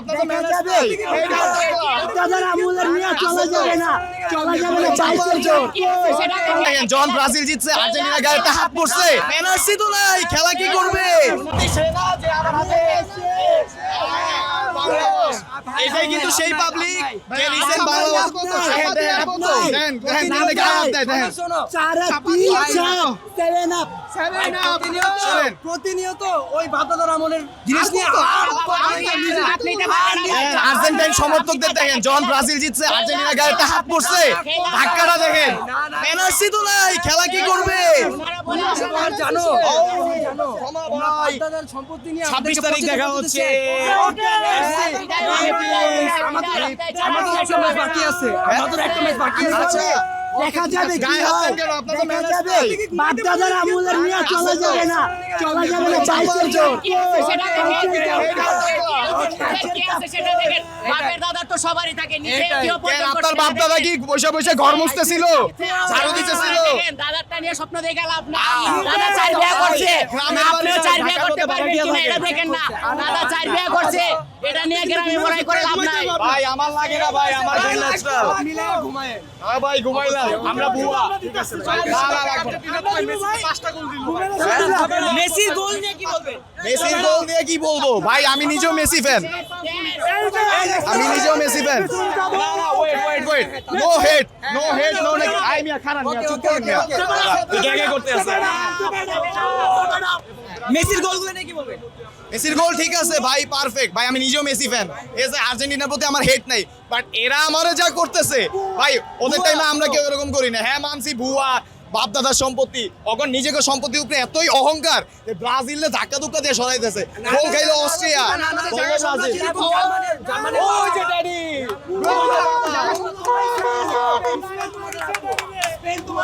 আপনার তো ম্যানেজ নেই। দেখেন জন ব্রাজিল জিতছে, আর্জেন্টিনা গায়ে একটা হাত পড়ছে, এনার্জি তো নাই, খেলা কি করবে? এটাই কিন্তু সেই পাবলিক যে লিসেন বাংলাদেশ প্রতিনিয়ত ওই বাপদাদার আমলের জিনিস নিয়ে আর্জেন্টাইন সমর্থকদের দেখেন, জন ব্রাজিল জিতছে, আর্জেন্টিনা গায়ে একটা হাত পড়ছে, ধাক্কাটা দেখেন, এনার্জি তো নাই, খেলা কি করবে? জানো সম্পত্তি নিয়ে 26 তারিখ দেখা হচ্ছে। আমাদের একটা ম্যাচ বাকি আছে, আমাদের একটা ম্যাচ বাকি আছে। দেখা যাবে কি গায়ে হাত হয়, দেন কেন? আপনার তো দেখা ম্যানেজ যাবে নেই। বাপদাদার আমলের নিয়ে চলা যাবে না, চলা যাবে না, বাইশের জোর। আপনার বাপ দাদা কি বসে বসে ঘর মুছতেছিল, ঝাড়ু দিতেছিল? দাদারটা নিয়ে স্বপ্ন দেখে লাভ নাই। দাদা 4 বিয়ে করছে, আপনিও 4 বিয়ে করতে পারবেন কিনা এটা দেখেন না। দাদা 4 বিয়ে করছে, এটা নিয়ে গ্রামে বড়াই করে লাভ নাই। ভাই আমার লাগে না ভাই, আমার ভাই ন্যাচারাল। হ্যাঁ ভাই ঘুমাইলাম, আমরা বুয়া। না না লাগবে না। মেসির গোল নিয়ে কি বলবেন? মেসির গোল নিয়ে কি বলবো ভাই, আমি নিজেও মেসি ফ্যান, আমি নিজেও মেসি ফ্যান। না না wait wait wait, no head no head no neck. আই মিয়া খারাপ মিয়া, চুপ করেন মিয়া, এটা আগে করতে আছে। মেসির গোলগুলো নিয়ে কি বলবেন? মেসির গোল ঠিক আছে ভাই, পারফেক্ট ভাই, আমি নিজেও মেসি ফ্যান। এই যে আর্জেন্টিনার প্রতি আমার হেট নাই, বাট এরা আমারে যা করতেছে ভাই, ওদের টাইমে আমরা কেউ এরকম করি না। হ্যাঁ মানছি ভুয়া, বাপ দাদার সম্পত্তি, এখন নিজেকে সম্পত্তির উপরে এতই অহংকার যে ব্রাজিলে ধাক্কা ধুক্কা দিয়ে সরাইতেছে। গোল খাইলো অস্ট্রিয়া,